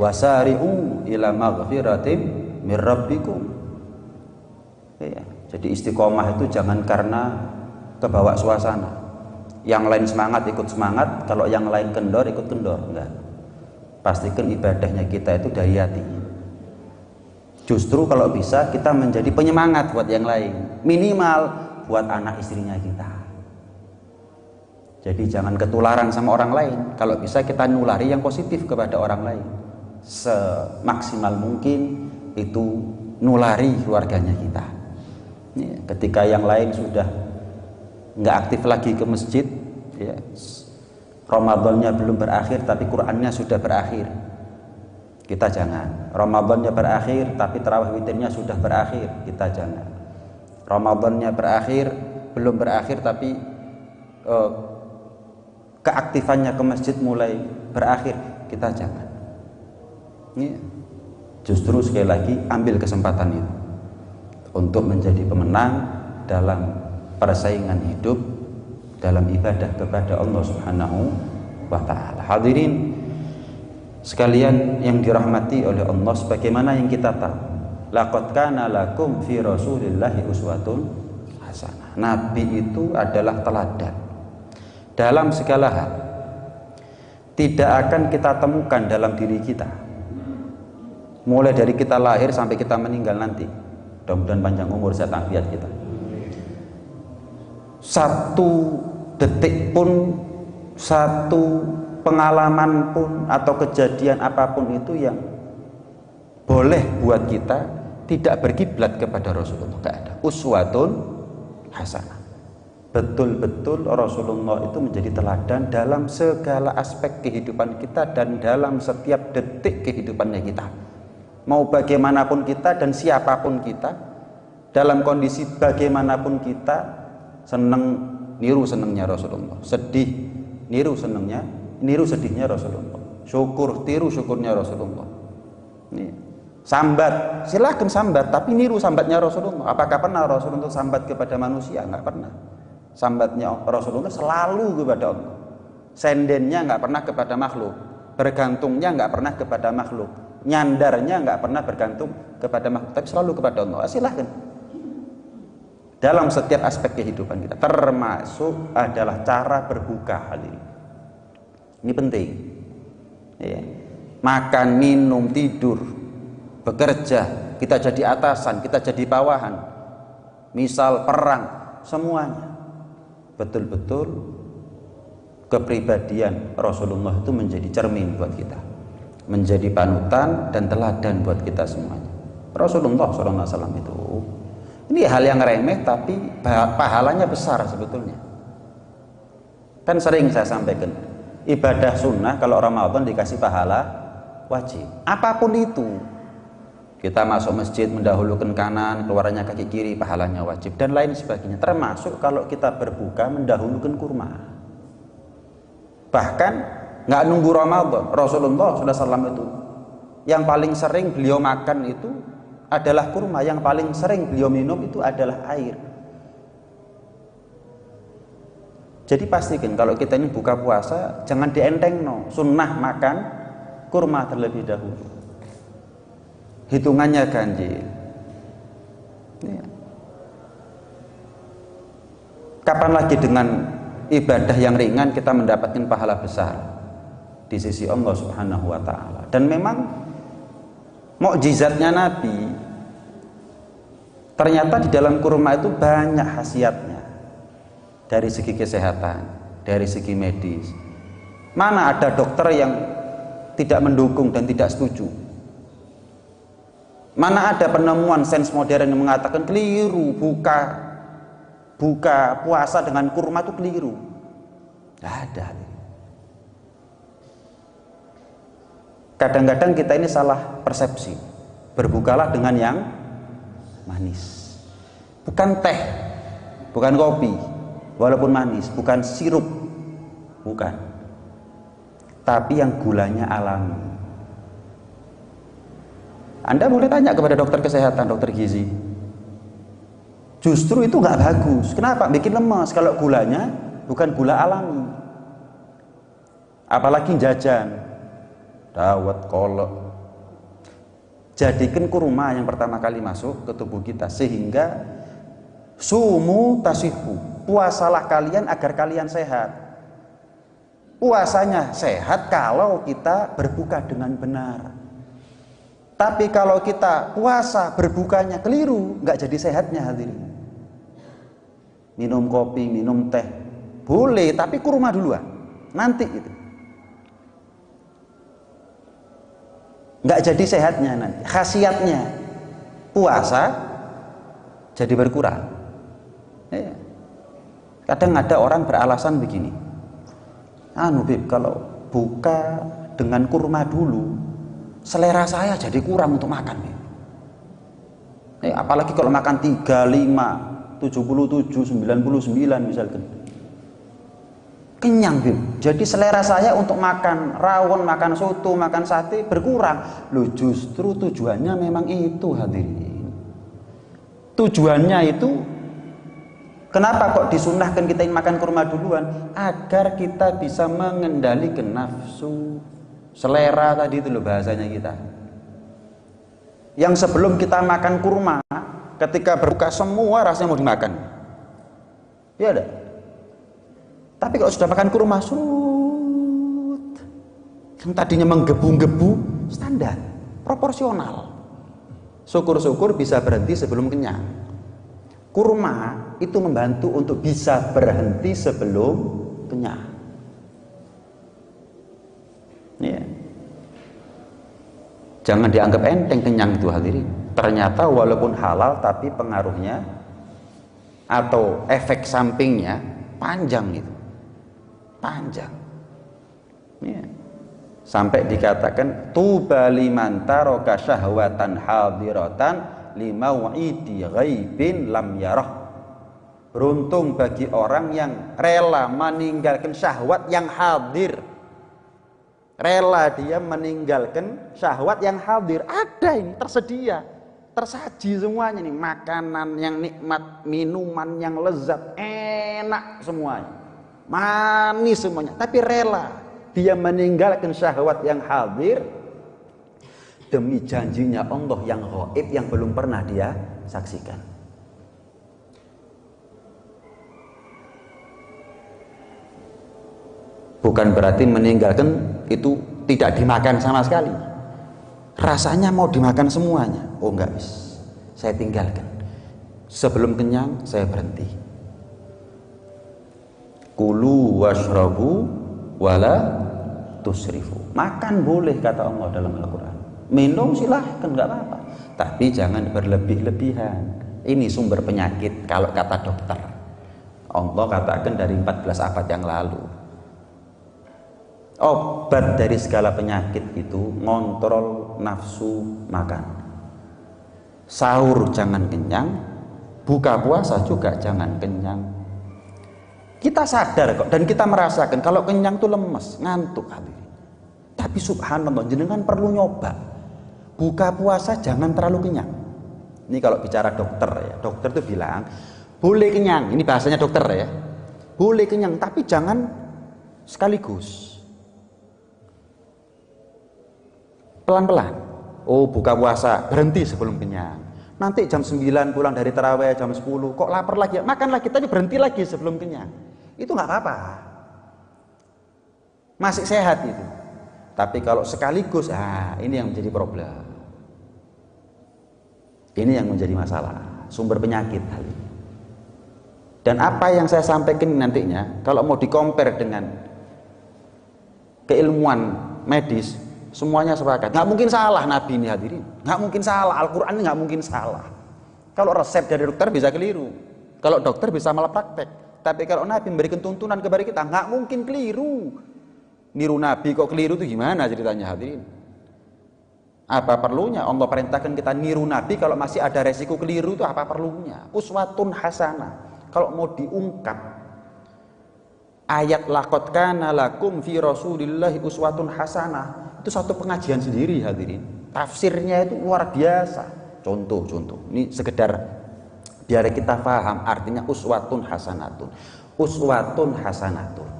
wasari'u ila maghfiratim mir rabbikum. Ya, jadi istiqomah itu jangan karena kebawa suasana. Yang lain semangat ikut semangat, kalau yang lain kendor ikut kendor, enggak. Pastikan ibadahnya kita itu dari hati. Justru kalau bisa kita menjadi penyemangat buat yang lain, minimal buat anak istrinya kita. Jadi jangan ketularan sama orang lain. Kalau bisa kita nulari yang positif kepada orang lain. Semaksimal mungkin itu nulari keluarganya kita. Ya, ketika yang lain sudah nggak aktif lagi ke masjid, ya, Ramadannya belum berakhir tapi Qur'annya sudah berakhir, kita jangan. Ramadannya berakhir tapi tarawih witirnya sudah berakhir, kita jangan. Ramadannya berakhir belum berakhir tapi keaktifannya ke masjid mulai berakhir, kita jangan. Ya. Justru sekali lagi ambil kesempatan itu untuk menjadi pemenang dalam persaingan hidup, dalam ibadah kepada Allah Subhanahu wa ta'ala. Hadirin sekalian yang dirahmati oleh Allah, sebagaimana yang kita tahu, laqad kana lakum fi rasulillahi uswatun hasanah. Nabi itu adalah teladan dalam segala hal. Tidak akan kita temukan dalam diri kita, mulai dari kita lahir sampai kita meninggal nanti, mudah-mudahan panjang umur sehat afiat kita, satu detik pun, satu pengalaman pun atau kejadian apapun itu yang boleh buat kita tidak berkiblat kepada Rasulullah, enggak ada. Uswatun hasanah. Betul-betul Rasulullah itu menjadi teladan dalam segala aspek kehidupan kita dan dalam setiap detik kehidupannya kita. Mau bagaimanapun kita dan siapapun kita, dalam kondisi bagaimanapun kita, seneng niru senengnya Rasulullah, sedih niru senengnya, niru sedihnya Rasulullah, syukur tiru syukurnya Rasulullah. Nih, sambat silahkan sambat, tapi niru sambatnya Rasulullah. Apakah pernah Rasulullah sambat kepada manusia? Enggak pernah. Sambatnya Rasulullah selalu kepada Allah. Sendennya enggak pernah kepada makhluk, bergantungnya enggak pernah kepada makhluk, nyandarnya enggak pernah bergantung kepada makhluk, tapi selalu kepada Allah. Silahkan. Dalam setiap aspek kehidupan kita, termasuk adalah cara berbuka. Hadirin, ini penting ya. Makan, minum, tidur, bekerja, kita jadi atasan, kita jadi bawahan, misal perang, semuanya betul-betul kepribadian Rasulullah itu menjadi cermin buat kita, menjadi panutan dan teladan buat kita semuanya. Rasulullah SAW itu, ini hal yang remeh tapi pahalanya besar sebetulnya. Kan sering saya sampaikan, ibadah sunnah kalau Ramadan dikasih pahala wajib. Apapun itu, kita masuk masjid mendahulukan kanan, keluarnya kaki kiri, pahalanya wajib, dan lain sebagainya. Termasuk kalau kita berbuka mendahulukan kurma. Bahkan nggak nunggu Ramadan, Rasulullah SAW itu yang paling sering beliau makan itu adalah kurma, yang paling sering beliau minum itu adalah air. Jadi pastikan kalau kita ini buka puasa jangan dienteng, no. Sunnah makan kurma terlebih dahulu, hitungannya ganjil ya. Kapan lagi dengan ibadah yang ringan kita mendapatkan pahala besar di sisi Allah Subhanahu wa ta'ala. Dan memang mukjizatnya Nabi, ternyata di dalam kurma itu banyak khasiatnya, dari segi kesehatan, dari segi medis. Mana ada dokter yang tidak mendukung dan tidak setuju? Mana ada penemuan sains modern yang mengatakan keliru, buka puasa dengan kurma itu keliru? Tidak ada. Kadang-kadang kita ini salah persepsi. Berbukalah dengan yang manis, bukan teh, bukan kopi, walaupun manis, bukan sirup, bukan, tapi yang gulanya alami. Anda boleh tanya kepada dokter kesehatan, dokter gizi, justru itu nggak bagus. Kenapa? Bikin lemas kalau gulanya bukan gula alami. Apalagi jajan, dawet, kolak, Jadikan kurma yang pertama kali masuk ke tubuh kita, sehingga sumu tasihu, puasalah kalian agar kalian sehat. Puasanya sehat kalau kita berbuka dengan benar. Tapi kalau kita puasa berbukanya keliru, nggak jadi sehatnya hadirin. Minum kopi, minum teh boleh, tapi kurma duluan nanti itu nggak jadi sehatnya, nanti khasiatnya puasa jadi berkurang. Ya. Kadang ada orang beralasan begini, Bib, kalau buka dengan kurma dulu selera saya jadi kurang untuk makan. Apalagi kalau makan 35, 77, 99 misalkan, kenyang, Bib. Jadi selera saya untuk makan rawon, makan soto, makan sate berkurang. Loh, justru tujuannya memang itu hadirin. Tujuannya itu, kenapa kok disunahkan kita makan kurma duluan? Agar kita bisa mengendalikan nafsu, selera tadi itu loh bahasanya kita. Yang sebelum kita makan kurma, ketika berbuka semua rasanya mau dimakan. Ya ada. Tapi kalau sudah makan kurma, yang tadinya menggebu-gebu, standar, proporsional. Syukur-syukur bisa berhenti sebelum kenyang. Kurma itu membantu untuk bisa berhenti sebelum kenyang. Ya. Jangan dianggap enteng kenyang itu hadirin. Ternyata walaupun halal, tapi pengaruhnya atau efek sampingnya panjang itu. Panjang. Ya. Sampai dikatakan tuba liman taraka syahwatan hadiratan limau'idi ghaibin lam yarah. Beruntung bagi orang yang rela meninggalkan syahwat yang hadir. Rela dia meninggalkan syahwat yang hadir. Ada ini tersedia, tersaji semuanya nih, makanan yang nikmat, minuman yang lezat, enak semuanya, manis semuanya, tapi rela dia meninggalkan syahwat yang hadir demi janjinya Allah yang gaib yang belum pernah dia saksikan. Bukan berarti meninggalkan itu tidak dimakan sama sekali. Rasanya mau dimakan semuanya. Oh enggak, saya tinggalkan. Sebelum kenyang saya berhenti. Kulu washrabu wala tusrifu. Makan boleh kata Allah dalam Al-Quran. Minum silahkan, nggak apa-apa. Tapi jangan berlebih-lebihan. Ini sumber penyakit kalau kata dokter. Allah katakan dari 14 abad yang lalu. Obat dari segala penyakit itu ngontrol nafsu makan. Sahur jangan kenyang, buka puasa juga jangan kenyang. Kita sadar kok dan kita merasakan kalau kenyang tuh lemes, ngantuk hadirin. Tapi subhanallah, jenengan perlu nyoba. Buka puasa jangan terlalu kenyang. Ini kalau bicara dokter ya, dokter tuh bilang boleh kenyang, ini bahasanya dokter ya. Boleh kenyang tapi jangan sekaligus. Pelan-pelan. Oh, buka puasa, berhenti sebelum kenyang. Nanti jam 9 pulang dari tarawih, jam 10, kok lapar lagi? Makan lagi, tapi berhenti lagi sebelum kenyang. Itu nggak apa-apa. Masih sehat itu. Tapi kalau sekaligus, ini yang menjadi problem. Ini yang menjadi masalah, sumber penyakit hal ini. Dan apa yang saya sampaikan nantinya, kalau mau di-compare dengan keilmuan medis, semuanya sepakat. Nggak mungkin salah Nabi ini hadirin. Nggak mungkin salah. Al-Quran ini nggak mungkin salah. Kalau resep dari dokter bisa keliru. Kalau dokter bisa malah praktek. Tapi kalau Nabi memberikan tuntunan kepada kita, nggak mungkin keliru. Niru Nabi kok keliru itu gimana ceritanya hadirin? Apa perlunya Allah perintahkan kita niru Nabi kalau masih ada resiko keliru itu apa perlunya? Uswatun hasanah. Kalau mau diungkap ayat laqad kana lakum fi rasulillahi uswatun hasanah, itu satu pengajian sendiri hadirin. Tafsirnya itu luar biasa. Contoh. Ini sekedar biar kita paham artinya uswatun hasanatun. Uswatun hasanatun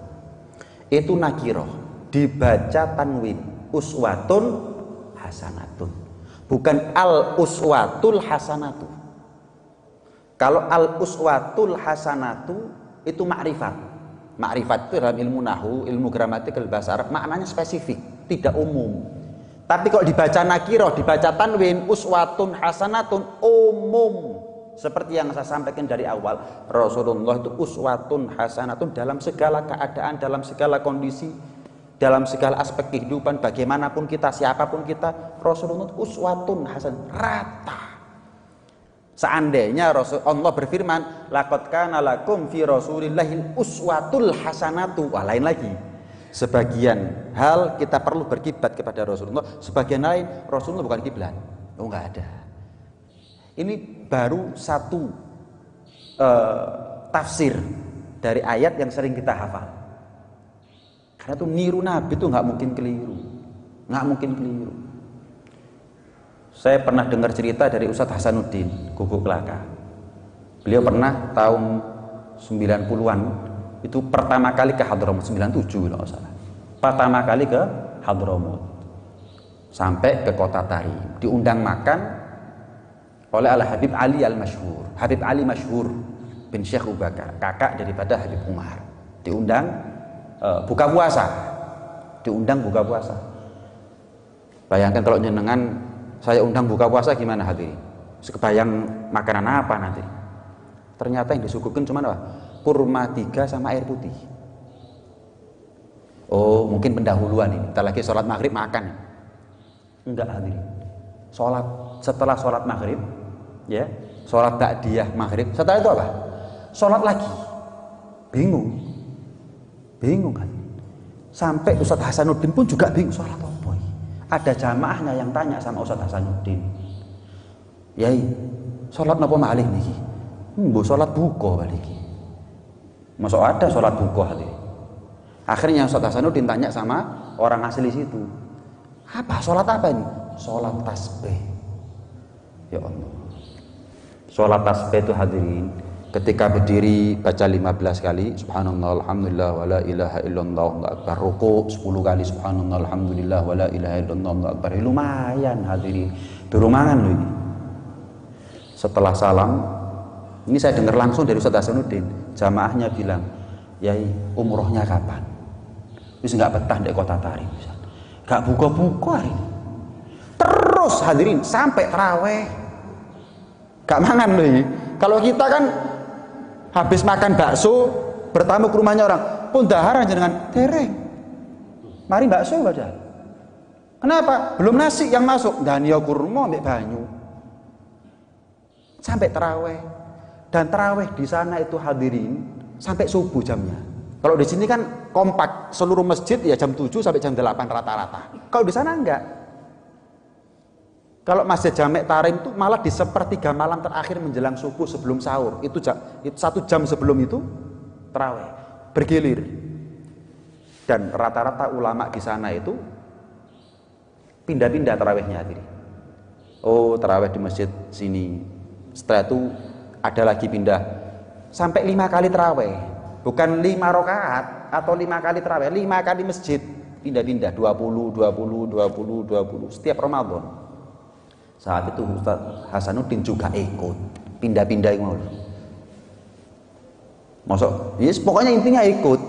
itu nakiroh, dibaca tanwin. Uswatun hasanatun. bukan al-uswatul hasanatu. Kalau al-uswatul hasanatu itu ma'rifat. Ma'rifat itu dalam ilmu nahwu, ilmu gramatik bahasa Arab maknanya spesifik, tidak umum. Tapi kalau dibaca nakiroh, dibaca tanwin, uswatun hasanatun, umum. Seperti yang saya sampaikan dari awal, Rasulullah itu uswatun hasanatun dalam segala keadaan, dalam segala kondisi, dalam segala aspek kehidupan, bagaimanapun kita, siapapun kita, Rasulullah uswatun hasan, rata. Seandainya Allah berfirman, laqad kana lakum fi Rasulillahi uswatul hasanatu, wah lain lagi. Sebagian hal kita perlu berkiblat kepada Rasulullah, sebagian lain Rasulullah bukan kiblat. Oh, enggak ada. Ini baru satu tafsir dari ayat yang sering kita hafal. Karena itu niru Nabi itu nggak mungkin keliru, nggak mungkin keliru. Saya pernah dengar cerita dari Ustadz Hasanuddin Guguk Laka. Beliau pernah tahun 90-an itu pertama kali ke Hadramut, 97 kalau salah. Pertama kali ke Hadramut. Sampai ke kota Tarim, diundang makan oleh Al-Habib Ali Al-Masyhur. Habib Ali Masyhur bin Syekh Abu Bakar, kakak daripada Habib Umar. Diundang buka puasa. Diundang buka puasa. Bayangkan kalau jenengan saya undang buka puasa gimana hadirin? Kebayang makanan apa nanti? Ternyata yang disuguhkan cuma apa? Kurma 3 sama air putih. Oh, mungkin pendahuluan ini. Kita lagi sholat maghrib makan. Enggak hadirin. Setelah sholat maghrib, ya, sholat takdiyah maghrib. Setelah itu apa? Sholat lagi. Bingung kan? Sampai Ustadz Hasanuddin pun juga bingung sholat apa. Ada jamaahnya yang tanya sama Ustadz Hasanuddin, Yai, sholat napa malih niki? Mbok sholat buka baliki. Masuk ada sholat buka hati. Akhirnya Ustadz Hasanuddin tanya sama orang asli situ, apa sholat apa ini? Sholat tasbih. Ya Allah, sholat tasbih itu hadirin, ketika berdiri baca 15 kali subhanallah alhamdulillah wala ilaha illallah Allahu akbar, ruku 10 kali subhanallah alhamdulillah wala ilaha illallah Allahu akbar. Lumayan hadirin, berumangan loh ini. Setelah salam, ini saya dengar langsung dari Ustadz Hasanuddin, jamaahnya bilang, Yai, umrohnya kapan? Wis nggak betah di kota Tarim, nggak buka-buka hari ini. Terus hadirin sampai taraweh, gak mangan loh ini. Kalau kita kan habis makan bakso, bertamu ke rumahnya orang, pun daharan jenengan dereng. Mari bakso baca. Kenapa? Belum nasi yang masuk. Dan ya kurma ambek banyu. Sampai taraweh. Dan taraweh di sana itu hadirin sampai subuh jamnya. Kalau di sini kan kompak, seluruh masjid ya jam 7 sampai jam 8 rata-rata. Kalau di sana enggak. Kalau Masjid Jamek Tarim itu malah di sepertiga malam terakhir menjelang subuh sebelum sahur, itu 1 jam sebelum itu tarawih bergilir. Dan rata-rata ulama di sana itu pindah-pindah tarawihnya hadirin. Oh, tarawih di masjid sini. Setelah itu ada lagi pindah sampai 5 kali tarawih. Bukan 5 rakaat atau 5 kali tarawih, 5 kali masjid pindah-pindah 20 setiap Ramadan. Saat itu Ustadz Hasanuddin juga ikut pindah-pindah itu. Masuk, yes, pokoknya intinya ikut.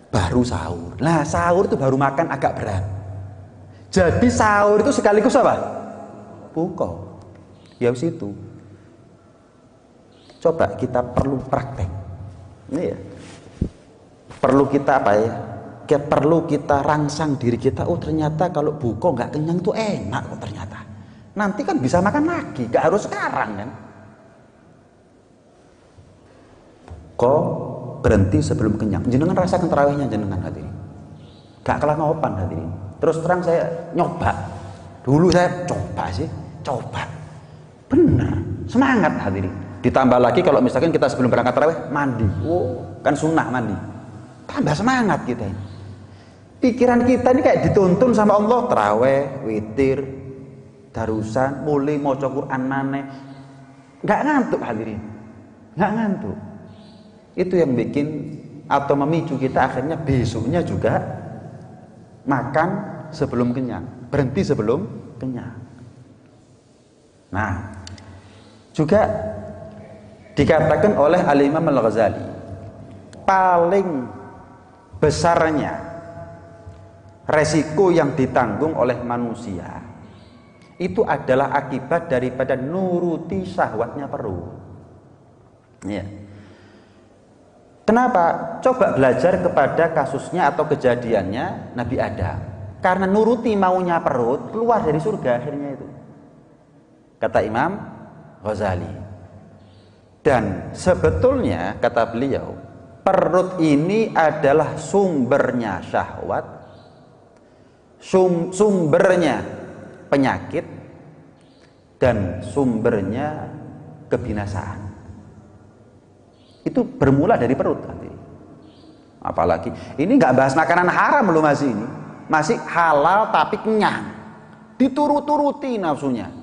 Baru sahur. Nah, sahur itu baru makan agak berat. Jadi sahur itu sekaligus apa? Buka. Ya situ. Coba kita perlu praktek. Ini ya. Perlu kita apa ya? Perlu kita rangsang diri kita. Oh ternyata kalau buka nggak kenyang tuh enak kok ternyata. Nanti kan bisa makan lagi, nggak harus sekarang kan. Kok berhenti sebelum kenyang. Jenengan rasakan tarawihnya jenengan hadirin. Gak kalah ngopan hadirin. Terus terang saya nyoba. Dulu saya coba. Bener, semangat hadirin. Ditambah lagi kalau misalkan kita sebelum berangkat tarawih mandi. Oh, kan sunnah mandi. Tambah semangat kita ini. Pikiran kita ini kayak dituntun sama Allah, tarawih, witir, darusan, mulai maca Quran maneh. Enggak ngantuk hadirin. Enggak ngantuk. Itu yang bikin atau memicu kita akhirnya besoknya juga makan sebelum kenyang, berhenti sebelum kenyang. Nah, juga dikatakan oleh Al-Imam Al-Ghazali, paling besarnya resiko yang ditanggung oleh manusia itu adalah akibat daripada nuruti syahwatnya perut. Ya. Kenapa? Coba belajar kepada kasusnya atau kejadiannya Nabi Adam. Karena nuruti maunya perut, keluar dari surga akhirnya itu. Kata Imam Ghazali. Dan sebetulnya kata beliau, perut ini adalah sumbernya syahwat, sumbernya penyakit, dan sumbernya kebinasaan. Itu bermula dari perut nanti. Apalagi ini nggak bahas makanan haram loh, masih halal tapi kenyang, diturut-turuti nafsunya.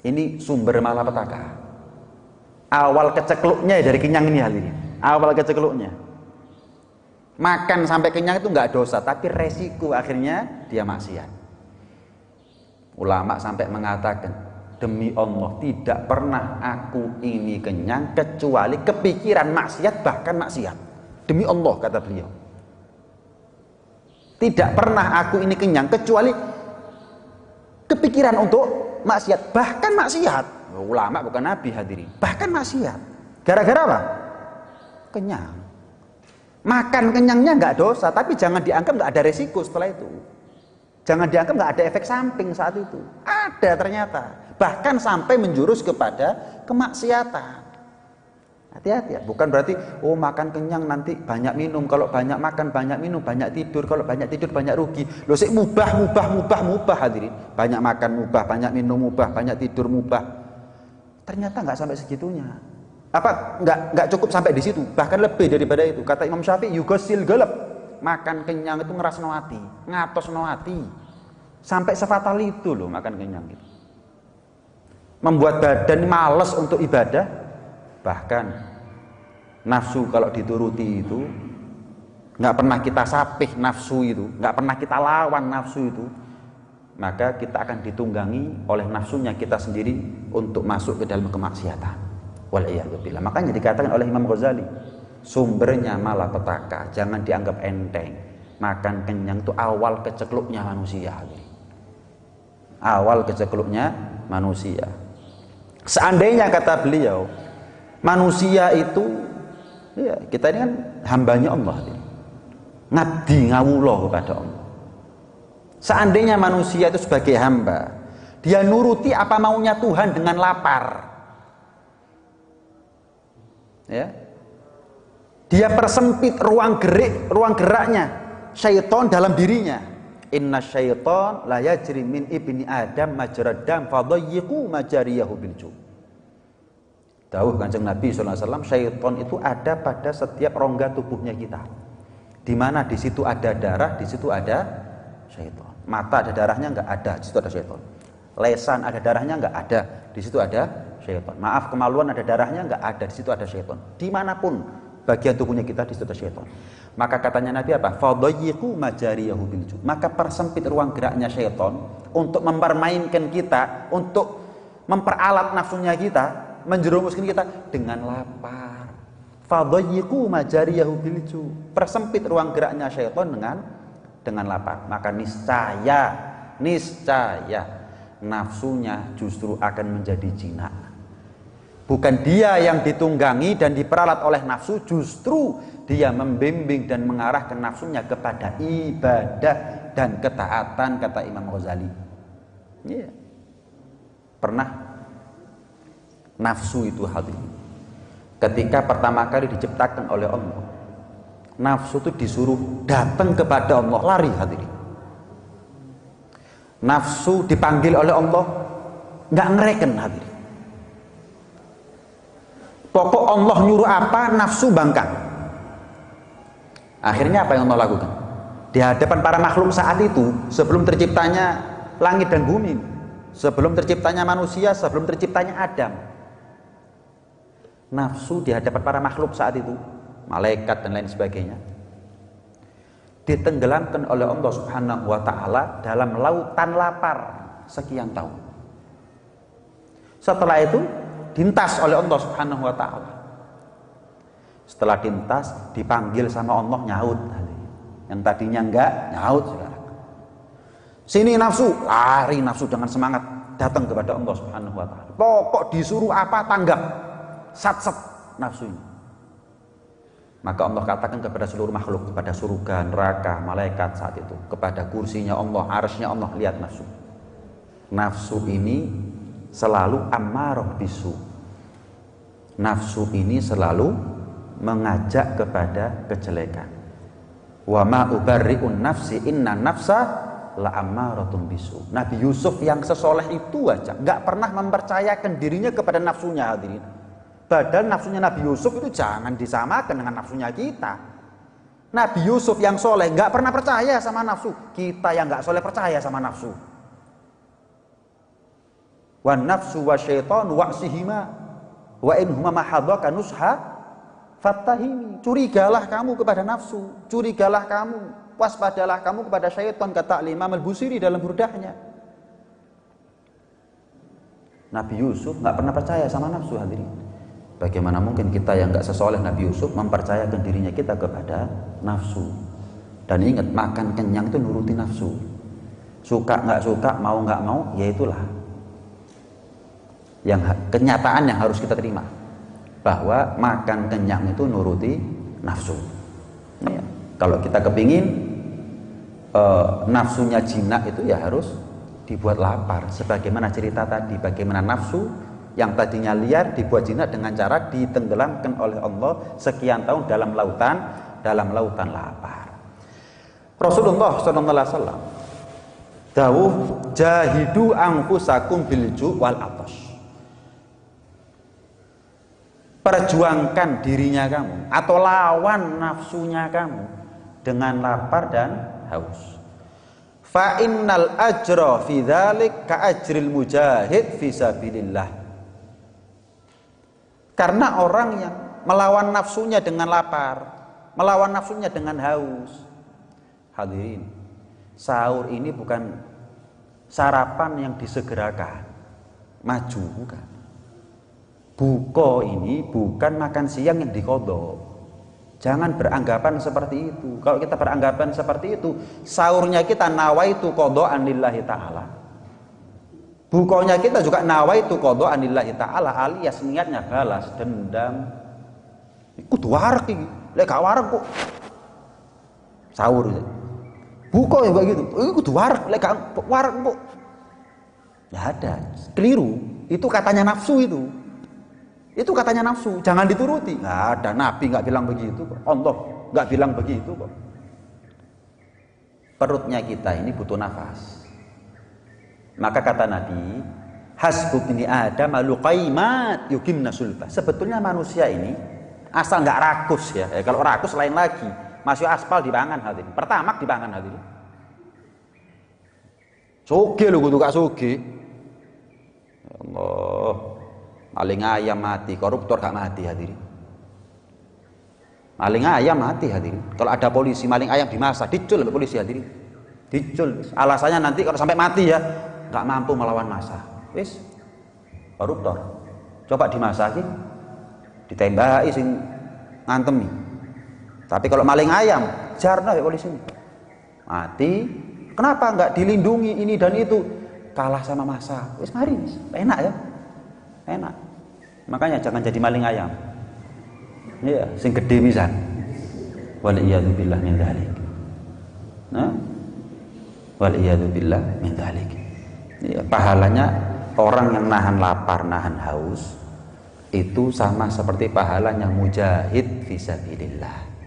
Ini sumber malapetaka. Awal kecekluknya dari kenyang ini hadirin. Awal kecekluknya. Makan sampai kenyang itu nggak dosa, tapi resiko akhirnya dia maksiat. Ulama sampai mengatakan, demi Allah tidak pernah aku ini kenyang kecuali kepikiran maksiat, bahkan maksiat. Demi Allah kata beliau, tidak pernah aku ini kenyang kecuali kepikiran untuk maksiat, bahkan maksiat. Ulama bukan nabi hadirin, bahkan maksiat. Gara-gara apa? Kenyang. Makan kenyangnya nggak dosa, tapi jangan dianggap nggak ada resiko setelah itu. Jangan dianggap nggak ada efek samping saat itu. Ada ternyata. Bahkan sampai menjurus kepada kemaksiatan. Hati-hati ya. Bukan berarti makan kenyang nanti banyak minum. Kalau banyak makan banyak minum, banyak tidur. Kalau banyak tidur banyak rugi. Loh sih mubah hadirin. Banyak makan mubah, banyak minum mubah, banyak tidur mubah. Ternyata nggak sampai segitunya. Apa nggak cukup sampai di situ? Bahkan lebih daripada itu. Kata Imam Syafi'i, yugosil gelap. Makan kenyang itu ngerasno hati, ngatosno hati. Sampai sefatal itu loh makan kenyang gitu. Membuat badan males untuk ibadah. Bahkan nafsu kalau dituruti itu nggak pernah kita sapih nafsu itu, nggak pernah kita lawan nafsu itu, maka kita akan ditunggangi oleh nafsunya kita sendiri untuk masuk ke dalam kemaksiatan. Wal'iyadzubillah. Makanya dikatakan oleh Imam Ghazali, sumbernya malapetaka, jangan dianggap enteng. Makan kenyang itu awal kecekluknya manusia. Awal kecekluknya manusia. Seandainya kata beliau, manusia itu, ya kita ini kan hambanya Allah, ngabdi ngawuloh kepada Allah. Seandainya manusia itu sebagai hamba, dia nuruti apa maunya Tuhan dengan lapar, ya, dia persempit ruang geraknya syaitan dalam dirinya. Inna syaitan la yajri min ibni adam majrad dam fadayyiqu majariyahu bil ju. Dawuh Kanjeng Nabi SAW, syaitan itu ada pada setiap rongga tubuhnya kita. Di mana di situ ada darah, di situ ada syaitan. Mata ada darahnya nggak ada, di situ ada syaitan. Lesan ada darahnya nggak ada, di situ ada syaitan. Maaf, kemaluan ada darahnya nggak ada, di situ ada syaitan. Dimanapun bagian tubuhnya kita, di situ ada syaitan. Maka katanya Nabi apa? Fadayyiqu majariyahu bil ju. Maka persempit ruang geraknya syaitan untuk mempermainkan kita, untuk memperalat nafsunya kita, menjerumuskan kita dengan lapar. Fadayyiqu majariyahu bil ju. Persempit ruang geraknya syaitan dengan lapar. Maka niscaya nafsunya justru akan menjadi jinak. Bukan dia yang ditunggangi dan diperalat oleh nafsu, justru dia membimbing dan mengarahkan nafsunya kepada ibadah dan ketaatan, kata Imam Ghazali. Yeah. Pernah nafsu itu hadirin, ketika pertama kali diciptakan oleh Allah, nafsu itu disuruh datang kepada Allah, lari hadirin. Nafsu dipanggil oleh Allah, nggak ngereken hadirin. Pokok Allah nyuruh apa, nafsu bangkang. Akhirnya apa yang Allah lakukan? Di hadapan para makhluk saat itu, sebelum terciptanya langit dan bumi, sebelum terciptanya manusia, sebelum terciptanya Adam, nafsu di hadapan para makhluk saat itu, malaikat dan lain sebagainya, ditenggelamkan oleh Allah Subhanahu wa taala dalam lautan lapar sekian tahun. Setelah itu dintas oleh Allah Subhanahu wa taala. Setelah dintas dipanggil sama Allah, nyaut. Yang tadinya enggak, nyaut sekarang. Sini nafsu, lari nafsu dengan semangat datang kepada Allah Subhanahu wa taala. Pokok disuruh apa tanggap. Sat-sat nafsu ini. Maka Allah katakan kepada seluruh makhluk, kepada surga, neraka, malaikat saat itu, kepada kursinya Allah, arsy-nya Allah, lihat nafsu. Nafsu ini selalu ammarah bisu. Nafsu ini selalu mengajak kepada kejelekan. Wa ma ubarri'un nafsi inna nafsa la ammaratun bisu. Nabi Yusuf yang sesoleh itu aja nggak pernah mempercayakan dirinya kepada nafsunya, hadirin. Padahal nafsunya Nabi Yusuf itu jangan disamakan dengan nafsunya kita. Nabi Yusuf yang soleh nggak pernah percaya sama nafsu. Kita yang nggak soleh percaya sama nafsu. Wan nafsu wa syaitan wa'sihima wa in huma mahadaka nusha fattahimi. Curigalah kamu kepada nafsu, curigalah kamu, waspadalah kamu kepada syaitan, kata Imam Al-Busiri dalam burdahnya. Nabi Yusuf nggak pernah percaya sama nafsu, hadirin. Bagaimana mungkin kita yang nggak sesoleh Nabi Yusuf mempercayakan dirinya kita kepada nafsu? Dan ingat, makan kenyang itu nuruti nafsu. Suka nggak suka, mau nggak mau, ya itulah yang kenyataan yang harus kita terima, bahwa makan kenyang itu nuruti nafsu. Ya. Kalau kita kepingin nafsunya jinak itu ya harus dibuat lapar. Sebagaimana cerita tadi, bagaimana nafsu yang tadinya liar dibuat jinak dengan cara ditenggelamkan oleh Allah sekian tahun dalam lautan lapar. Rasulullah sallallahu alaihi wasallam dawuh, jahidu anfusakum bil ju' wal atash. Perjuangkan dirinya kamu atau lawan nafsunya kamu dengan lapar dan haus. Fa innal ajra fi dzalik ka ajril mujahid fi sabilillah. Karena orang yang melawan nafsunya dengan lapar, melawan nafsunya dengan haus. Hadirin, sahur ini bukan sarapan yang disegerakan, maju, bukan. Buko ini bukan makan siang yang dikodok. Jangan beranggapan seperti itu. Kalau kita beranggapan seperti itu, sahurnya kita nawaitu qada'an lillahi ta'ala. Bukonya kita juga nawaitu qada'an lillahi ta'ala, alias niatnya balas dendam. Kudu wareg iki. Lek gak wareg kok sahur. Buko ya begitu. Iki kudu wareg, lek gak wareg kok. Ya ada, keliru. Itu katanya nafsu itu. Itu katanya nafsu, jangan dituruti. Nggak ada, Nabi nggak bilang begitu kok. Allah nggak bilang begitu kok. Perutnya kita ini butuh nafas. Maka kata Nabi, hasbuk ini ada maluqaimat yukimna sulba. Sebetulnya manusia ini asal nggak rakus ya. Kalau rakus lain lagi. Masih aspal dipangan hadirin. Pertamak dipangan hadirin. Soge lho kudu gak soge. Ya Allah. Maling ayam mati, koruptor gak mati hadirin. Maling ayam mati hadirin. Kalau ada polisi maling ayam dimasak, dicul oleh polisi hadirin. Dicul. Alasannya nanti kalau sampai mati ya, gak mampu melawan massa. Wis, koruptor. Coba dimasaki, ditembaki sing ngantemi. Tapi kalau maling ayam, jarno ya polisi. Mati. Kenapa nggak dilindungi ini dan itu? Kalah sama massa. Wis mari, enak ya. Enak. Makanya jangan jadi maling ayam. Iya, sing gede pisan. Wal iyadu billah min dzalik. Nah? Wal iyadu billah min dzalik. Ya, pahalanya orang yang nahan lapar, nahan haus itu sama seperti pahalanya mujahid fisabilillah.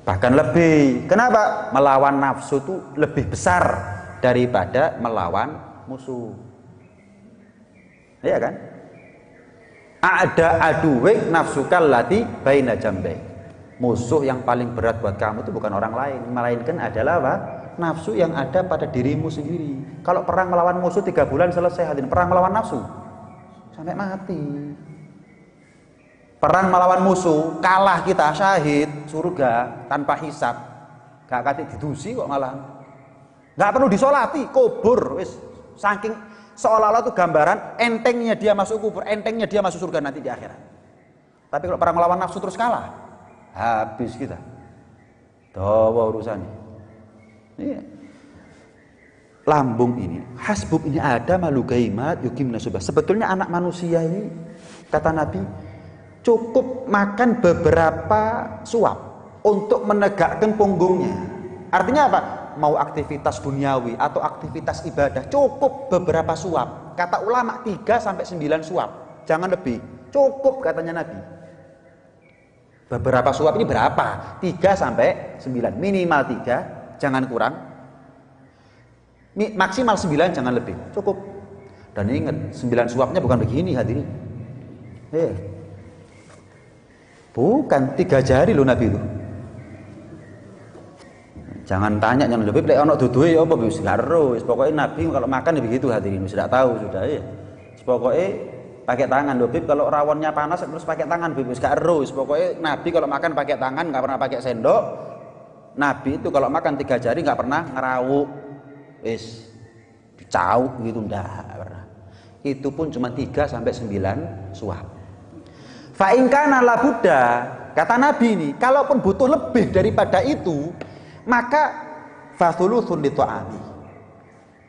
Bahkan lebih. Kenapa? Melawan nafsu itu lebih besar daripada melawan musuh. Iya kan? Ada aduwek nafsukal lati baina jambai. Musuh yang paling berat buat kamu itu bukan orang lain, melainkan adalah apa? Nafsu yang ada pada dirimu sendiri. Kalau perang melawan musuh 3 bulan selesai, hadirin. Perang melawan nafsu sampai mati. Perang melawan musuh, kalah kita syahid, surga tanpa hisab. Gak kate didusi kok malah. Gak perlu disolati, kubur wis. Saking seolah-olah itu gambaran entengnya dia masuk kubur, entengnya dia masuk surga nanti di akhirat. Tapi kalau para ngelawan nafsu terus kalah, habis kita. Dawa urusannya. Iya. Lambung ini, hasbub ini ada malugaimat yukimna subah. Sebetulnya anak manusia ini, kata Nabi, cukup makan beberapa suap untuk menegakkan punggungnya. Artinya apa? Mau aktivitas duniawi atau aktivitas ibadah, cukup beberapa suap. Kata ulama 3 sampai 9 suap. Jangan lebih. Cukup katanya Nabi. Beberapa suap ini berapa? 3 sampai 9. Minimal 3, jangan kurang. Maksimal 9, jangan lebih. Cukup. Dan ingat, 9 suapnya bukan begini hadirin. Bukan 3 jari loh Nabi itu. Jangan tanya, jangan lebih. Lek ono duduhe ya apa wis garo. Pokoke Nabi kalau makan ya begitu hadirin. Sudah tahu sudah ya. Pokoke pakai tangan loh Bib, kalau rawonnya panas terus pakai tangan Bib, wis gak ero. Pokoke Nabi kalau makan pakai tangan, enggak pernah pakai sendok. Nabi itu kalau makan 3 jari enggak pernah ngerawuk. Wis dicauk gitu ndak pernah. Itu pun cuma 3 sampai 9 suap. Fa in kana la budda, kata Nabi ini, kalaupun butuh lebih daripada itu, maka fathuluthun li ta'ami.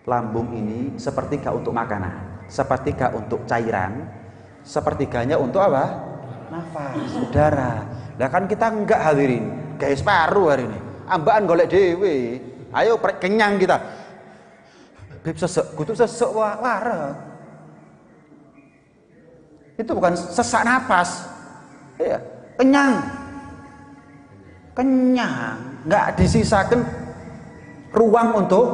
Lambung ini sepertiga untuk makanan, sepertiga untuk cairan, sepertiganya untuk apa? Nafas, udara. Lah kan kita enggak hadirin, guys paru hari ini. Ambaan golek dhewe. Ayo kenyang kita. Beb sesek, kudu sesek wareg. Itu bukan sesak napas. Iya, kenyang. Kenyang, enggak disisakan ruang untuk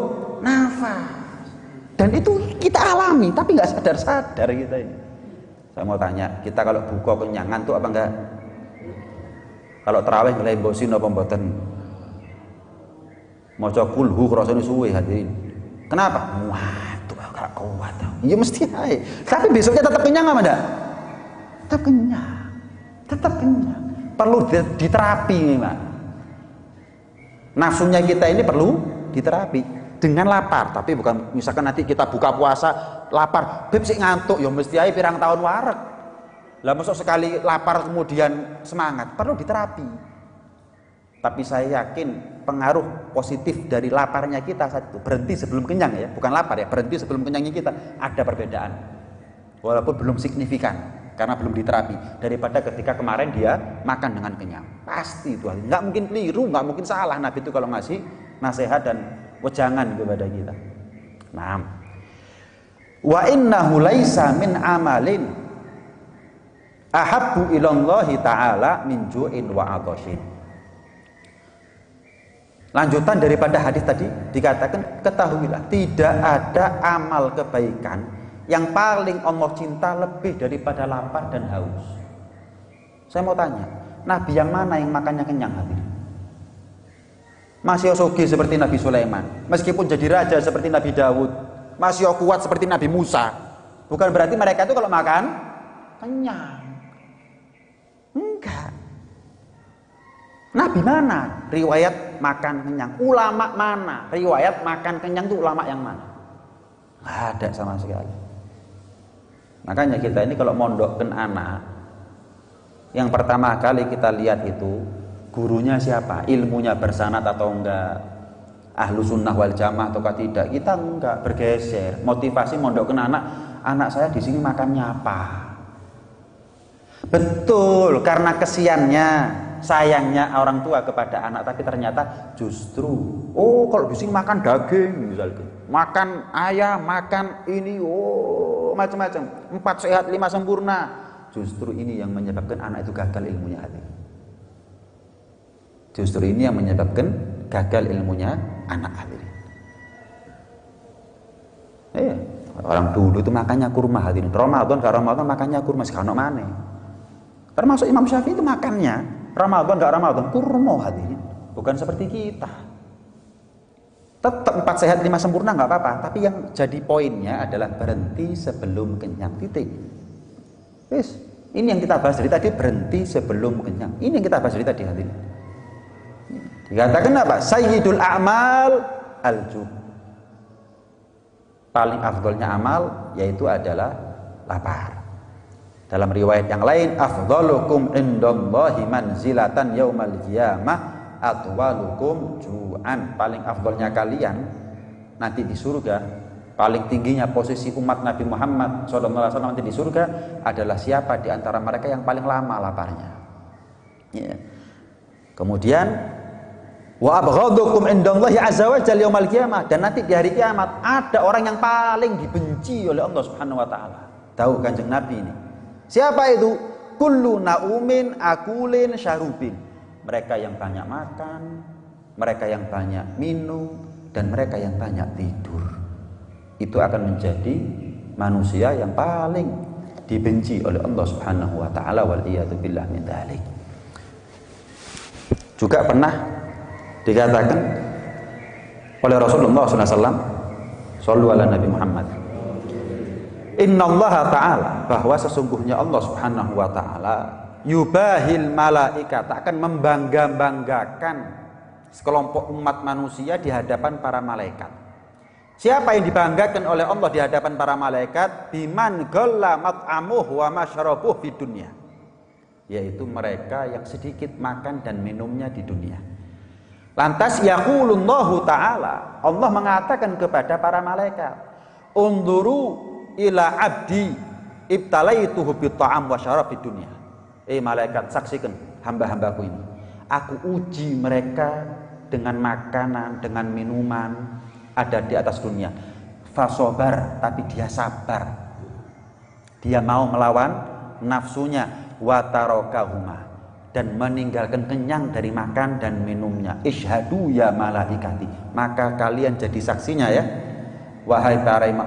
nafas. Dan itu kita alami, tapi enggak sadar-sadar kita ini. Saya mau tanya, kita kalau buka kenyangan tuh apa enggak? Kalau tarawih ngelembosin apa mboten? Maca kulhu rasane suwe hadirin. Kenapa? Waduh, gak kuat. Ya mesti aja. Tapi besoknya tetap kenyang apa enggak? Tetap kenyang. Tetap kenyang. Perlu diterapi memang. Nafsunya kita ini perlu diterapi dengan lapar, tapi bukan misalkan nanti kita buka puasa lapar, beb sik ngantuk, ya mesti aja pirang tahun wareg. Lah masuk sekali lapar kemudian semangat, perlu diterapi. Tapi saya yakin pengaruh positif dari laparnya kita saat itu, berhenti sebelum kenyang ya, bukan lapar ya, berhenti sebelum kenyangnya kita, ada perbedaan. Walaupun belum signifikan karena belum diterapi daripada ketika kemarin dia makan dengan kenyang. Pasti itu nggak mungkin keliru, nggak mungkin salah Nabi itu kalau ngasih nasihat dan wejangan kepada kita. Nah, wa innahu laisa min amalin ahabbu ilallahi ta'ala min ju'in wa atashin. Lanjutan daripada hadis tadi dikatakan, ketahuilah tidak ada amal kebaikan yang paling Allah cinta lebih daripada lapar dan haus. Saya mau tanya, Nabi yang mana yang makannya kenyang hadirin? Masih oke seperti Nabi Sulaiman, meskipun jadi raja seperti Nabi Daud, masih kuat seperti Nabi Musa. Bukan berarti mereka itu kalau makan kenyang. Enggak. Nabi mana riwayat makan kenyang? Ulama mana riwayat makan kenyang itu ulama yang mana? Nggak ada sama sekali. Makanya kita ini kalau mondokkan anak, yang pertama kali kita lihat itu gurunya siapa, ilmunya bersanad atau enggak, ahlu sunnah wal jamaah atau tidak. Kita enggak bergeser. Motivasi mondokkan anak saya di sini makannya apa? Betul, karena kesiannya, sayangnya orang tua kepada anak, tapi ternyata justru kalau di sini makan daging misalnya, makan ayam, makan ini, macam-macam, 4 sehat 5 sempurna, justru ini yang menyebabkan anak itu gagal ilmunya hati. Justru ini yang menyebabkan gagal ilmunya anak hadirin. Orang dulu itu makannya kurma hadirin. Ramadan ke Ramadan makannya kurma, sekarang mana? Termasuk Imam Syafi'i itu makannya Ramadan gak Ramadan kurma hadirin, bukan seperti kita. Tetap 4 sehat 5 sempurna nggak apa-apa, tapi yang jadi poinnya adalah berhenti sebelum kenyang, titik. Yes. Ini yang kita bahas dari tadi, berhenti sebelum kenyang. Ini yang kita bahas dari tadi hadirin. Dikatakan apa? Sayyidul a'mal al-ju'. Paling afdolnya amal yaitu adalah lapar. Dalam riwayat yang lain, afdalukum indallahi manzilatan yaumal qiyamah atwalukum ju'an. Paling afdolnya kalian nanti di surga, paling tingginya posisi umat Nabi Muhammad SAW nanti di surga adalah siapa di antara mereka yang paling lama laparnya. Ya. Kemudian wa abghadukum indallahi azza wa jalla yaumal qiyamah, dan nanti di hari kiamat ada orang yang paling dibenci oleh Allah Subhanahu wa taala. Tahu Kanjeng Nabi ini? Siapa itu? Kullu naumin akulin syarubin. Mereka yang banyak makan, mereka yang banyak minum, dan mereka yang banyak tidur. Itu akan menjadi manusia yang paling dibenci oleh Allah Subhanahu wa taala, wal iyadu billah min dzalik. Juga pernah dikatakan oleh Rasulullah SAW, shallu ala Nabi Muhammad, innallaha ta'ala, bahwa sesungguhnya Allah Subhanahu wa ta'ala yubahil malaikat, akan membangga-banggakan sekelompok umat manusia di hadapan para malaikat. Siapa yang dibanggakan oleh Allah di hadapan para malaikat? Biman ghalla mat'amuh wa masyarabuh di dunia, yaitu mereka yang sedikit makan dan minumnya di dunia. Lantas yaqulullahu ta'ala, Allah mengatakan kepada para malaikat, unduru ila abdi ibtalaituhu bitta'am wa syarab di dunia. Malaikat, saksikan hamba-hambaku ini, aku uji mereka dengan makanan, dengan minuman ada di atas dunia. Fasobar, tapi dia sabar, dia mau melawan nafsunya. Watarokahuma, dan meninggalkan kenyang dari makan dan minumnya. Ishadu ya malaikati, maka kalian jadi saksinya ya, wahai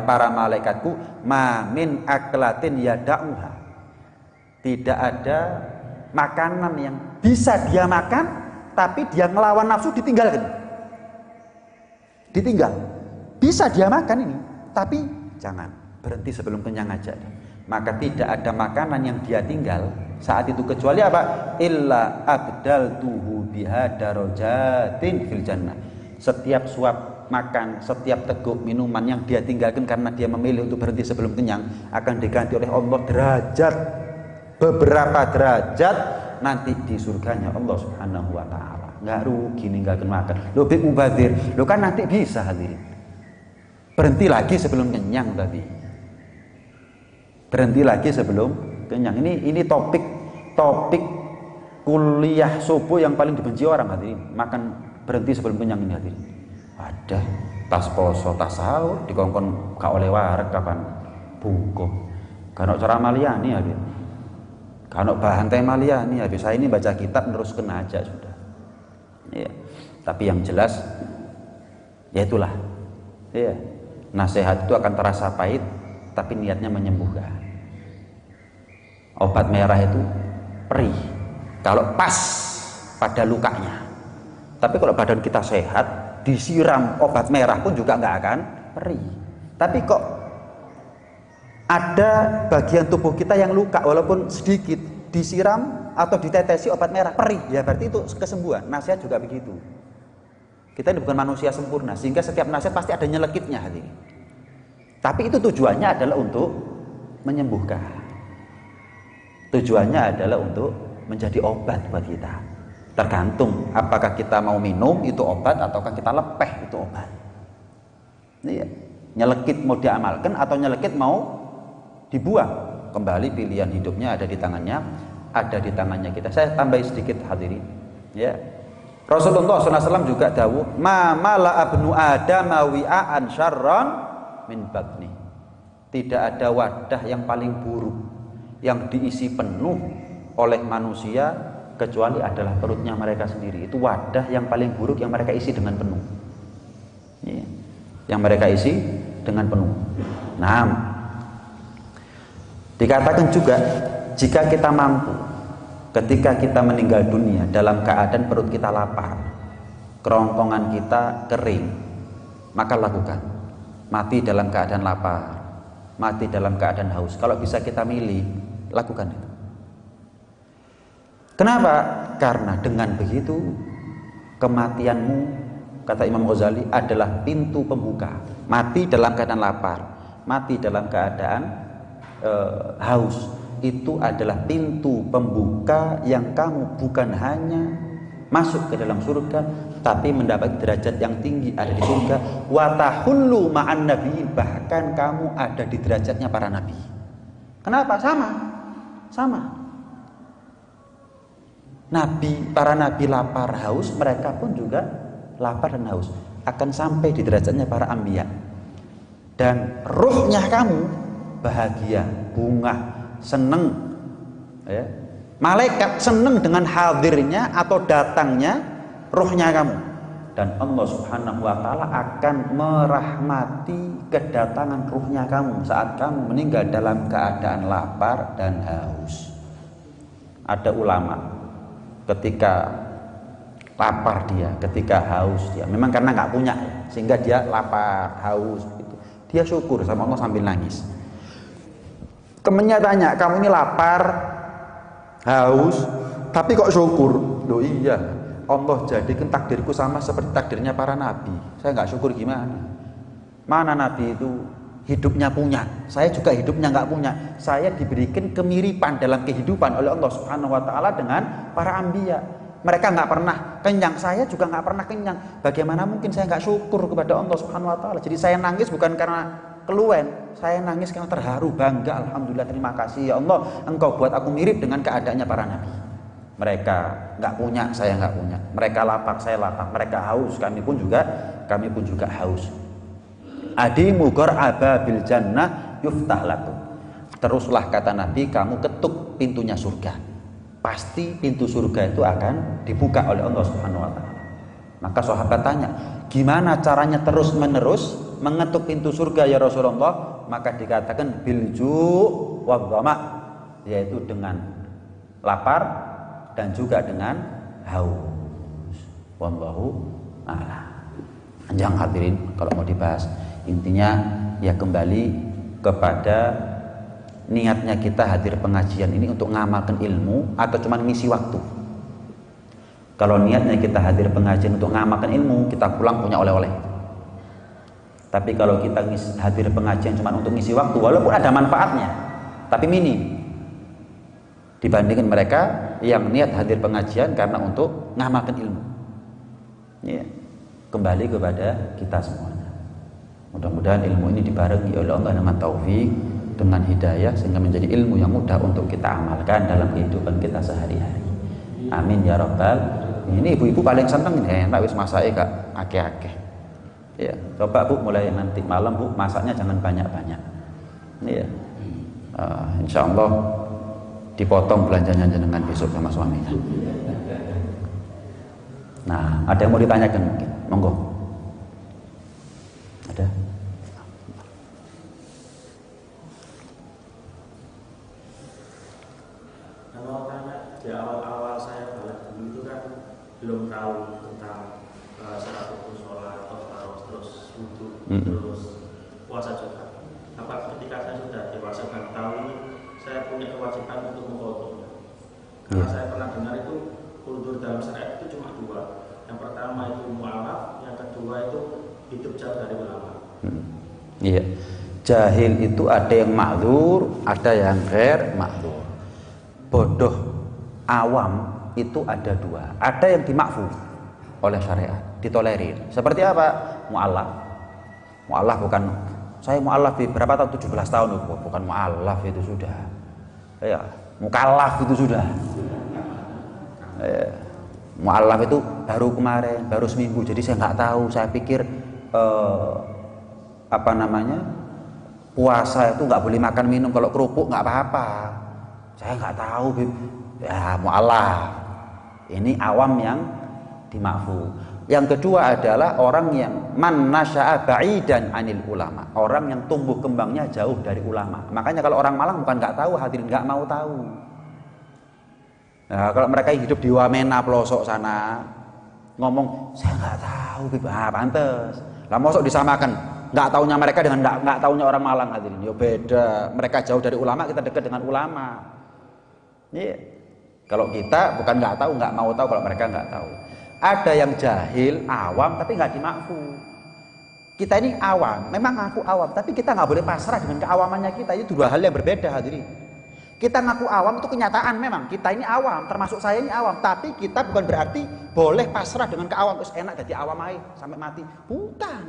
para malaikatku, ma min aklatin yada'uha, tidak ada makanan yang bisa dia makan tapi dia ngelawan nafsu, ditinggalkan. Ditinggal. Bisa dia makan ini, tapi jangan, berhenti sebelum kenyang aja. Maka tidak ada makanan yang dia tinggal saat itu kecuali apa? Illa abdaltuhu biha darajatin fil jannah. Setiap suap makan, setiap teguk minuman yang dia tinggalkan karena dia memilih untuk berhenti sebelum kenyang, akan diganti oleh Allah derajat, beberapa derajat nanti di surganya Allah Subhanahu wa taala. Nggak rugi ninggalkan makan. Lebih mubadir. Lo kan nanti bisa hadirin. Berhenti lagi sebelum kenyang tadi. Berhenti lagi sebelum kenyang. Ini topik kuliah subuh yang paling dibenci orang hadirin. Makan berhenti sebelum kenyang ini hadirin. Ada tas poso, tas sahur dikongkon gak oleh warak kapan buku. Kalau cara maliani hadirin. Kalau bahan teh maliani habis saya ini baca kitab teruskan aja sudah. Ya. Tapi yang jelas ya itulah. Ya. Nasihat itu akan terasa pahit tapi niatnya menyembuhkan. Obat merah itu perih kalau pas pada lukanya, tapi kalau badan kita sehat disiram obat merah pun juga nggak akan perih. Tapi kok ada bagian tubuh kita yang luka walaupun sedikit, disiram atau ditetesi obat merah perih, ya berarti itu kesembuhan. Nasihat juga begitu. Kita ini bukan manusia sempurna sehingga setiap nasihat pasti ada nyelekitnya hati. Tapi itu tujuannya adalah untuk menyembuhkan. Tujuannya adalah untuk menjadi obat buat kita. Tergantung apakah kita mau minum itu obat ataukah kita lepeh itu obat. Ini nyelekit mau diamalkan atau nyelekit mau dibuang. Kembali pilihan hidupnya ada di tangannya kita. Saya tambahi sedikit hadirin. Ya. Rasulullah SAW juga dawuh, ma mala abnu adam wi'an syarran min batni. Tidak ada wadah yang paling buruk yang diisi penuh oleh manusia kecuali adalah perutnya mereka sendiri. Itu wadah yang paling buruk yang mereka isi dengan penuh. Ya. Yang mereka isi dengan penuh. Nah, dikatakan juga jika kita mampu ketika kita meninggal dunia dalam keadaan perut kita lapar, kerongkongan kita kering, maka lakukan. Mati dalam keadaan lapar, mati dalam keadaan haus. Kalau bisa kita milih, lakukan itu. Kenapa? Karena dengan begitu Kematianmu, kata Imam Ghazali, adalah pintu pembuka. Mati dalam keadaan lapar, mati dalam keadaan haus, itu adalah pintu pembuka yang kamu bukan hanya masuk ke dalam surga, tapi mendapat derajat yang tinggi ada di surga. Wa tahullu ma'an nabiyyin, bahkan kamu ada di derajatnya para nabi. Kenapa? Sama. Para nabi lapar haus, mereka pun juga lapar dan haus, akan sampai di derajatnya para anbiya. Dan ruhnya kamu bahagia, bunga, seneng, ya. Malaikat seneng dengan hadirnya atau datangnya ruhnya kamu, dan Allah Subhanahu wa Ta'ala akan merahmati kedatangan ruhnya kamu saat kamu meninggal dalam keadaan lapar dan haus. Ada ulama ketika lapar dia, ketika haus dia, memang karena nggak punya sehingga dia lapar, haus gitu. Dia syukur sama Allah sambil nangis. Temennya tanya, kamu ini lapar, haus, tapi kok syukur? Loh iya, Allah jadikan takdirku sama seperti takdirnya para nabi. Saya nggak syukur gimana? Mana nabi itu hidupnya punya, saya juga hidupnya nggak punya. Saya diberikan kemiripan dalam kehidupan oleh Allah Subhanahu wa Ta'ala dengan para anbiya. Mereka nggak pernah kenyang, saya juga nggak pernah kenyang. Bagaimana mungkin saya nggak syukur kepada Allah Subhanahu wa Ta'ala? Jadi saya nangis bukan karena keluhan, saya nangis karena terharu, bangga, alhamdulillah, terima kasih ya Allah, Engkau buat aku mirip dengan keadaannya para nabi. Mereka nggak punya, saya nggak punya. Mereka lapar, saya lapar. Mereka haus, kami pun juga haus. Adimu aba bil jannah yuftah lakum. Teruslah, kata Nabi, kamu ketuk pintunya surga. Pasti pintu surga itu akan dibuka oleh Allah Subhanahu wa Ta'ala. Maka sahabat tanya, gimana caranya terus menerus mengetuk pintu surga ya Rasulullah? Maka dikatakan bilju' wa dhama, yaitu dengan lapar dan juga dengan haus. Wallahu a'lam. Panjang hadirin kalau mau dibahas. Intinya ya kembali kepada niatnya kita hadir pengajian ini untuk ngamalkan ilmu atau cuma ngisi waktu. Kalau niatnya kita hadir pengajian untuk ngamalkan ilmu, kita pulang punya oleh-oleh. Tapi kalau kita hadir pengajian cuma untuk ngisi waktu, walaupun ada manfaatnya, tapi minim dibandingkan mereka yang niat hadir pengajian karena untuk ngamalkan ilmu. Ya, kembali kepada kita semuanya. Mudah-mudahan ilmu ini dibarengi oleh Allah dengan taufik, dengan hidayah, sehingga menjadi ilmu yang mudah untuk kita amalkan dalam kehidupan kita sehari-hari. Amin ya rabbal. Ini ibu-ibu paling seneng nih, enak wis masake gak akeh-akeh. Ya, coba Bu mulai nanti malam Bu masaknya jangan banyak-banyak. Ya. Insya Allah dipotong belanjanya jenengan besok sama suaminya. Nah, ada yang mau ditanyakan mungkin? Monggo. Ada? Kalau tanya di awal-awal saya balik dulu itu kan belum tahu tentang syarat rukun sholat, terus wudhu, terus puasa juga. Apa ketika saya sudah dewasa dan tahu ini, saya punya kewajiban untuk mengkodoknya. Karena saya pernah dengar itu kultur dalam syariat itu cuma dua. Yang pertama itu mu'alaf, yang kedua itu hidup jauh dari ulama. Iya. Jahil itu ada yang ma'dzur, ada yang ghair ma'dzur. Bodoh awam itu ada dua. Ada yang dimakfu oleh syariat, ditolerir. Seperti apa? Mu'alaf. Mu'alaf bukan saya mu'alaf berapa tahun? 17 tahun, bukan mu'alaf itu sudah. Ya, mukallaf itu sudah. Mu'alaf itu baru kemarin, baru seminggu. Jadi saya nggak tahu. Saya pikir puasa itu nggak boleh makan minum, kalau kerupuk nggak apa-apa. Saya nggak tahu, ya mu'alaf. Ini awam yang dimakfu. Yang kedua adalah orang yang man nasya'a ba'idan anil ulama, orang yang tumbuh kembangnya jauh dari ulama. Makanya kalau orang Malang bukan nggak tahu, hadirin nggak mau tahu. Nah, kalau mereka hidup di Wamena pelosok sana ngomong saya nggak tahu, pantes. Lah mosok disamakan nggak taunya mereka dengan nggak taunya orang Malang, hadirin. Yo beda. Mereka jauh dari ulama, kita dekat dengan ulama. Iya. Kalau kita bukan nggak tahu, nggak mau tahu kalau mereka nggak tahu. Ada yang jahil, awam, tapi nggak dimakfu. Kita ini awam, memang ngaku awam, tapi kita nggak boleh pasrah dengan keawamannya kita. Itu dua hal yang berbeda, hadirin. Kita ngaku awam itu kenyataan, memang kita ini awam, termasuk saya ini awam, tapi kita bukan berarti boleh pasrah dengan keawam terus enak jadi awam aja sampai mati. Bukan.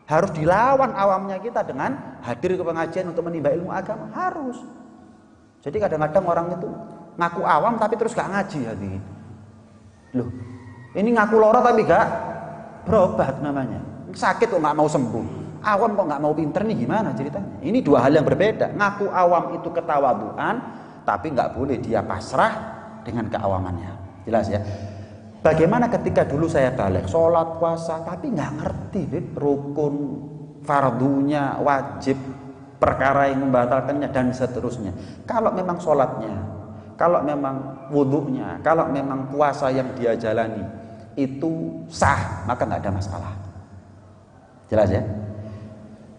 Harus dilawan awamnya kita dengan hadir ke pengajian untuk menimba ilmu agama, harus. Jadi kadang-kadang orang itu ngaku awam tapi terus gak ngaji, hadirin. Loh, ini ngaku loro tapi gak berobat namanya. Sakit kok gak mau sembuh. Awam kok nggak mau pinter nih, gimana ceritanya? Ini dua hal yang berbeda. Ngaku awam itu ketawaduan, tapi nggak boleh dia pasrah dengan keawamannya. Jelas ya? Bagaimana ketika dulu saya balik, sholat, puasa, tapi nggak ngerti rukun, fardunya, wajib, perkara yang membatalkannya dan seterusnya. Kalau memang sholatnya, kalau memang wudhunya, kalau memang puasa yang dia jalani itu sah, maka nggak ada masalah. Jelas ya?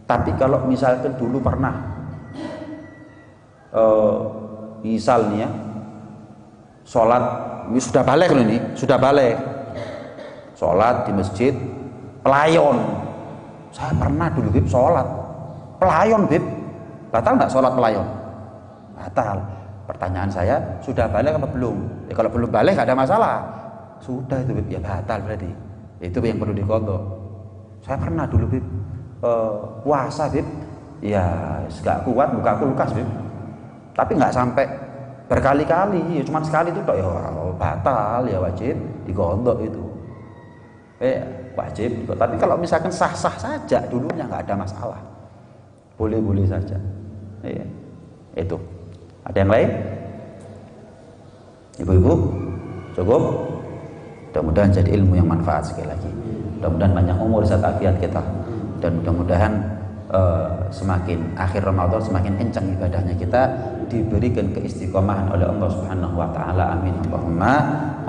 Tapi kalau misalkan dulu pernah misalnya sholat, ini sudah balik loh, ini sudah balik sholat di masjid pelayon. Saya pernah dulu bib sholat pelayon, bib batal nggak sholat pelayon? Batal. Pertanyaan saya, sudah balik apa belum? Ya, kalau belum balik nggak ada masalah. Sudah itu bib, ya batal berarti. Itu yang perlu dikodok. Saya pernah dulu bib puasa, bib, ya gak kuat buka kulkas, bib, tapi nggak sampai berkali-kali, ya cuma sekali itu ya batal, ya wajib digodok itu, wajib digodok. Tapi kalau misalkan sah-sah saja dulunya nggak ada masalah, boleh-boleh saja. Iya, itu. Ada yang lain? Ibu-ibu cukup? Mudah-mudahan jadi ilmu yang manfaat sekali lagi. Mudah-mudahan panjang umur saat afiat kita. Dan mudah-mudahan semakin akhir Ramadan semakin kencang ibadahnya kita, diberikan keistiqomahan oleh Allah Subhanahu wa taala. Amin Allahumma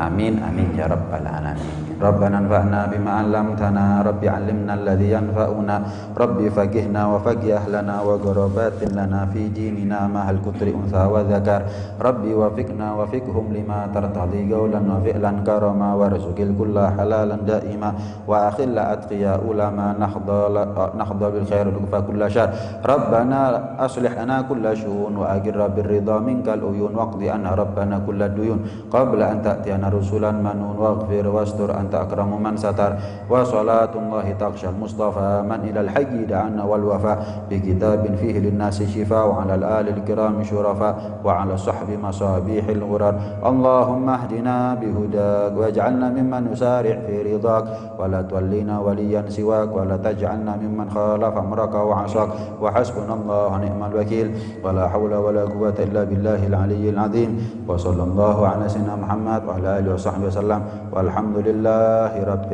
amin amin ya rabbal alamin. Rabbana anfa'na bima 'allamtana, rabbi 'allimna alladhi yanfa'una, rabbi faqihna wa faqih ahlana wa gharabatin lana fi dinina ma hal kutri untha wa dzakar, rabbi wafiqna wa fiqhum lima tartadi qawlan wa fi'lan karama warzuqil kulla halalan daima wa akhilla atqiya ulama nahdha bil khair wa kulla syar. Rabbana aslih lana kulla syu'un wa agir birridha minkal uyun waqdi anna rabbana kulla duyun qabla an ta'tiyana rusulan manun waghfir wastur anta akramu man satar wa salatullahi taqshal mustafa man ilal hayyi da'ana wal wafa bi kitabin fihi linnasi shifa wa ala al-ali al-kiram syurafa wa ala sahbi masabihil ghurar. Allahumma hdina bihudak waj'alna mimman nusari' fi ridak wa la tuwallina waliyan siwak wa la taj'alna mimman khalafa amraka wa asak wa hasbunallahu wa ni'mal wakil wa la hawla wa la quwwata illa billahil aliyyil azim. Wa sallallahu ala sayyidina Muhammad wa ala alihi wa sahbihi wasallam walhamdulillahi rabbil